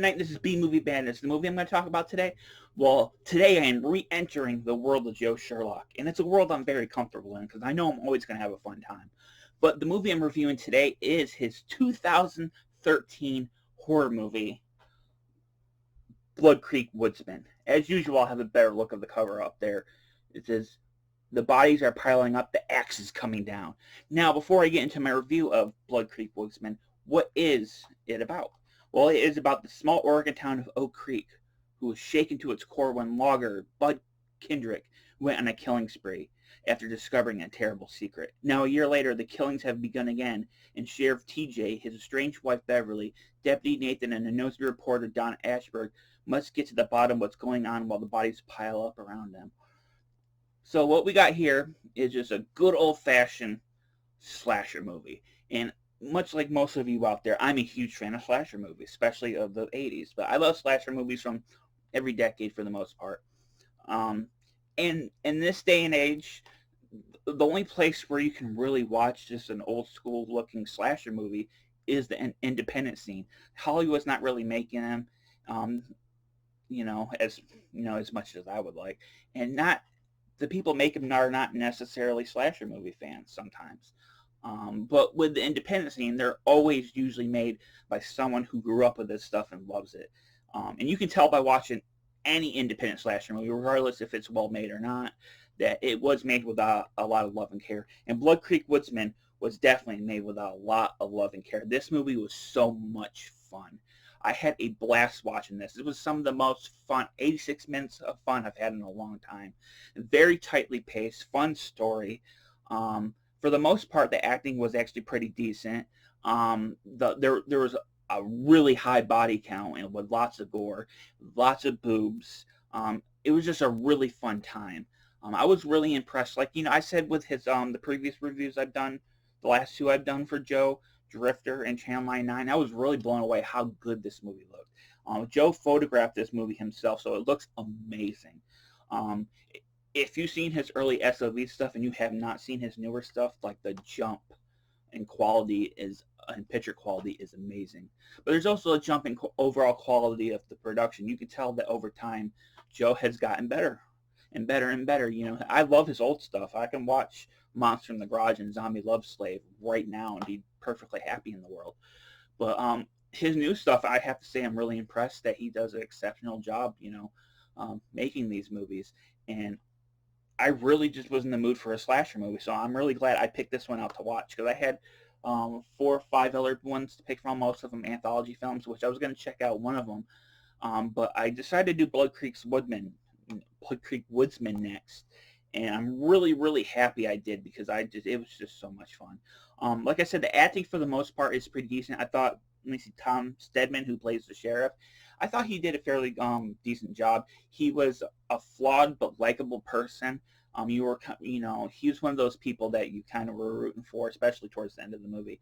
Good night. This is B Movie Bandits. The movie I'm going to talk about today, well, today I am re-entering the world of Joe Sherlock, and it's a world I'm very comfortable in because I know I'm always going to have a fun time. But the movie I'm reviewing today is his 2013 horror movie, Creek Woodsman. As usual, I'll have a better look of the cover up there. It says, "The bodies are piling up, the axe is coming down." Now, before I get into my review of Creek Woodsman, what is it about? Well, it is about the small Oregon town of Oak Creek, who was shaken to its core when logger Bud Kendrick went on a killing spree after discovering a terrible secret. Now, a year later, the killings have begun again, and Sheriff TJ, his estranged wife Beverly, Deputy Nathan, and the nosy reporter Don Ashberg must get to the bottom of what's going on while the bodies pile up around them. So what we got here is just a good old-fashioned slasher movie. And much like most of you out there, I'm a huge fan of slasher movies, especially of the 80s. But I love slasher movies from every decade for the most part. And in this day and age, the only place where you can really watch just an old school looking slasher movie is the independent scene. Hollywood's not really making them, um, as much as I would like, and not the people making them are not necessarily slasher movie fans sometimes. But with the independent scene, they're always usually made by someone who grew up with this stuff and loves it. And you can tell by watching any independent slasher movie, regardless if it's well made or not, that it was made with a lot of love and care. And Creek Woodsman was definitely made with a lot of love and care. This movie was so much fun. I had a blast watching this. It was some of the most fun, 86 minutes of fun I've had in a long time. Very tightly paced, fun story. For the most part, the acting was actually pretty decent. There was a really high body count and with lots of gore, lots of boobs. It was just a really fun time. I was really impressed. Like I said with his the previous reviews I've done, the last two I've done for Joe, Drifter and Channel 99, I was really blown away how good this movie looked. Joe photographed this movie himself, so it looks amazing. Um, if you've seen his early SOV stuff and you have not seen his newer stuff, like the jump in quality and picture quality is amazing. But there's also a jump in overall quality of the production. You can tell that over time, Joe has gotten better and better and better. I love his old stuff. I can watch Monster in the Garage and Zombie Love Slave right now and be perfectly happy in the world. But his new stuff, I have to say, I'm really impressed that he does an exceptional job, making these movies. And I really just was in the mood for a slasher movie, so I'm really glad I picked this one out to watch because I had 4 or 5 other ones to pick from, most of them anthology films, which I was going to check out one of them, but I decided to do Blood Creek Woodsman next, and I'm really, really happy I did because it was just so much fun. Like I said, the acting for the most part is pretty decent. I thought, let me see, Tom Stedman, who plays the sheriff, I thought he did a fairly decent job. He was a flawed but likable person. He was one of those people that you kind of were rooting for, especially towards the end of the movie.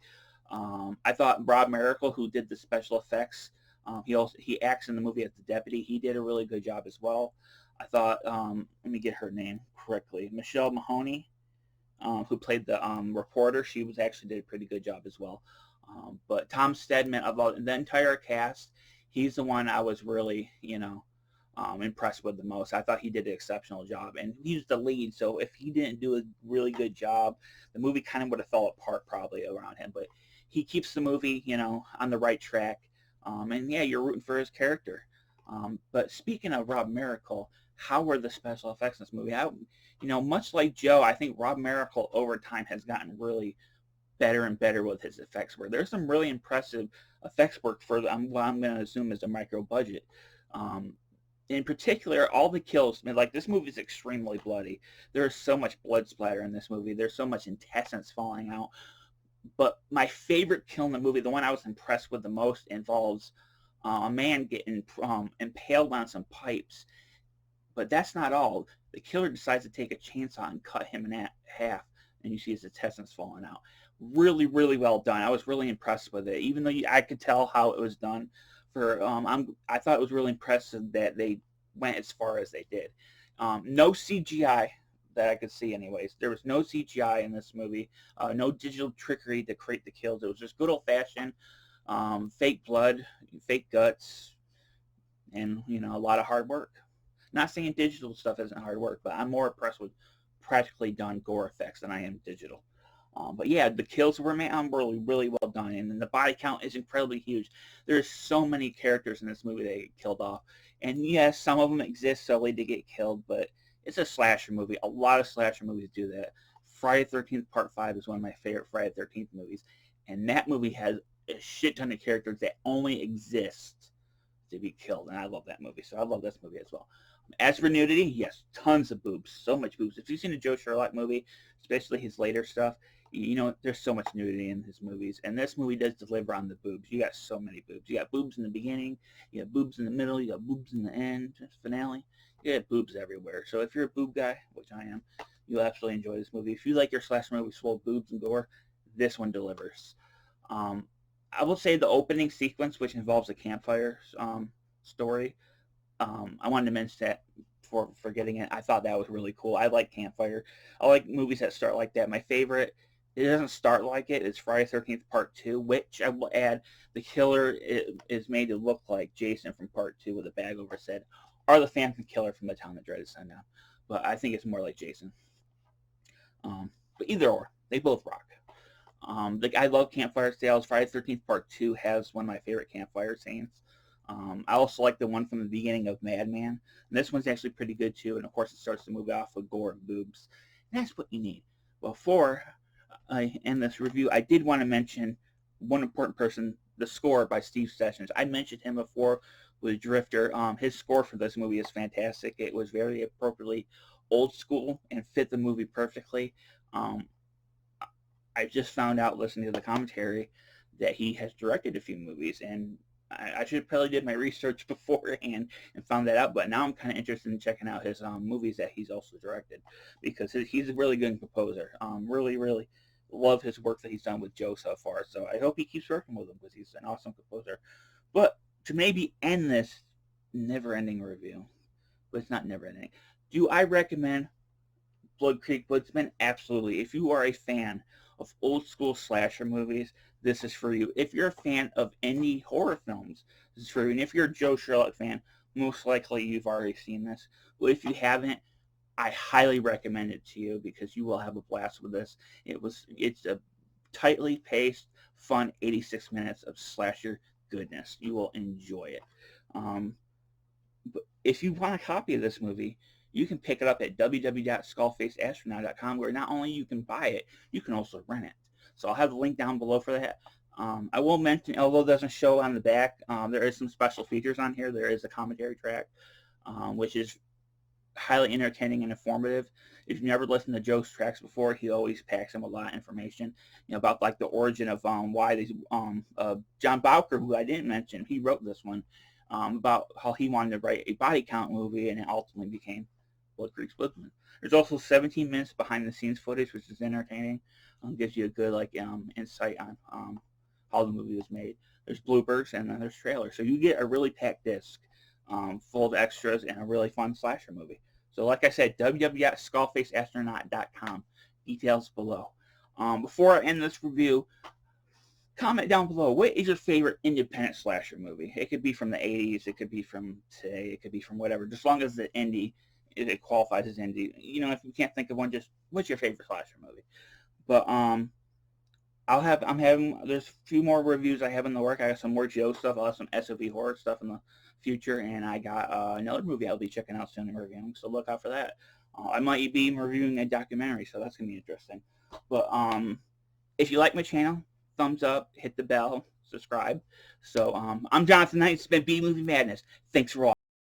I thought Rob Miracle, who did the special effects, he acts in the movie as the deputy. He did a really good job as well. I thought, let me get her name correctly, Michelle Mahoney, who played the reporter. She was actually did a pretty good job as well. But Tom Stedman, of the entire cast, he's the one I was really, impressed with the most. I thought he did an exceptional job, and he's the lead. So if he didn't do a really good job, the movie kind of would have fell apart probably around him. But he keeps the movie, on the right track. And yeah, you're rooting for his character. But speaking of Rob Miracle, how were the special effects in this movie? Much like Joe, I think Rob Miracle over time has gotten really better and better with his effects work. There's some really impressive effects work for what I'm going to assume is a micro budget. In particular, all the kills, like this movie is extremely bloody. There's so much blood splatter in this movie. There's so much intestines falling out. But my favorite kill in the movie, the one I was impressed with the most, involves a man getting impaled on some pipes. But that's not all. The killer decides to take a chainsaw and cut him in half, and you see his intestines falling out. Really, really well done. I was really impressed with it, even though I could tell how it was done. I thought it was really impressive that they went as far as they did. No CGI that I could see, anyways. There was no CGI in this movie. No digital trickery to create the kills. It was just good old fashioned fake blood, fake guts, and a lot of hard work. Not saying digital stuff isn't hard work, but I'm more impressed with practically done gore effects than I am digital. But yeah, the kills were made really, really well done, and the body count is incredibly huge. There's so many characters in this movie that get killed off, and yes, some of them exist solely to get killed, but it's a slasher movie. A lot of slasher movies do that. Friday the 13th Part 5 is one of my favorite Friday the 13th movies, and that movie has a shit ton of characters that only exist to be killed, and I love that movie, so I love this movie as well. As for nudity, yes, tons of boobs, so much boobs. If you've seen a Joe Sherlock movie, especially his later stuff, there's so much nudity in his movies, and this movie does deliver on the boobs. You got so many boobs. You got boobs in the beginning, you got boobs in the middle, you got boobs in the end, finale. You got boobs everywhere. So if you're a boob guy, which I am, you'll absolutely enjoy this movie. If you like your slasher movies full of boobs and gore, this one delivers. Um, I will say the opening sequence, which involves a campfire story, I wanted to mention that for forgetting it. I thought that was really cool. I like Campfire. I like movies that start like that. My favorite, it doesn't start like it. It's Friday the 13th Part 2, which I will add, the killer is made to look like Jason from Part 2 with a bag over his head, or the phantom killer from The Town That Dreaded Sundown. But I think it's more like Jason. But either or, they both rock. I love campfire sales. Friday the 13th Part 2 has one of my favorite campfire scenes. I also like the one from the beginning of Madman. And this one's actually pretty good too. And of course, it starts to move off with gore and boobs. And that's what you need. Before I end this review, I did want to mention one important person, the score by Steve Sessions. I mentioned him before with Drifter. His score for this movie is fantastic. It was very appropriately old school and fit the movie perfectly. Um, I just found out listening to the commentary that he has directed a few movies, and I should probably did my research beforehand and found that out. But now I'm kind of interested in checking out his movies that he's also directed, because he's a really good composer. Really, really love his work that he's done with Joe so far. So I hope he keeps working with him because he's an awesome composer. But to maybe end this never-ending review, but it's not never-ending. Do I recommend Blood Creek Woodsman? Absolutely. If you are a fan of old school slasher movies, this is for you. If you're a fan of indie horror films, this is for you. And if you're a Joe Sherlock fan, most likely you've already seen this. But if you haven't, I highly recommend it to you because you will have a blast with this. It's a tightly paced, fun 86 minutes of slasher goodness. You will enjoy it. Um, but if you want a copy of this movie, you can pick it up at www.skullfaceastronaut.com, where not only you can buy it, you can also rent it. So I'll have the link down below for that. I will mention, although it doesn't show on the back, there is some special features on here. There is a commentary track, which is highly entertaining and informative. If you've never listened to Joe's tracks before, he always packs in a lot of information, about like the origin of why these John Bowker, who I didn't mention, he wrote this one, about how he wanted to write a body count movie, and it ultimately became Blood Creek Woodsman. There's also 17 minutes behind the scenes footage, which is entertaining. Gives you a good insight on how the movie was made. There's bloopers and then there's trailers, so you get a really packed disc full of extras and a really fun slasher movie. So like I said, www.skullfaceastronaut.com. Details below. Before I end this review, comment down below, what is your favorite independent slasher movie? It could be from the 80s, it could be from today, it could be from whatever, just as long as the indie, it qualifies as indie. If you can't think of one, just what's your favorite slasher movie? But there's a few more reviews I have in the work. I got some more Joe stuff. I'll have some SOV horror stuff in the future, and I got another movie I'll be checking out soon and reviewing, so look out for that. I might be reviewing a documentary, so that's going to be interesting. But if you like my channel, thumbs up, hit the bell, subscribe. So I'm Jonathan Knight. It's been B Movie Madness. Thanks for watching.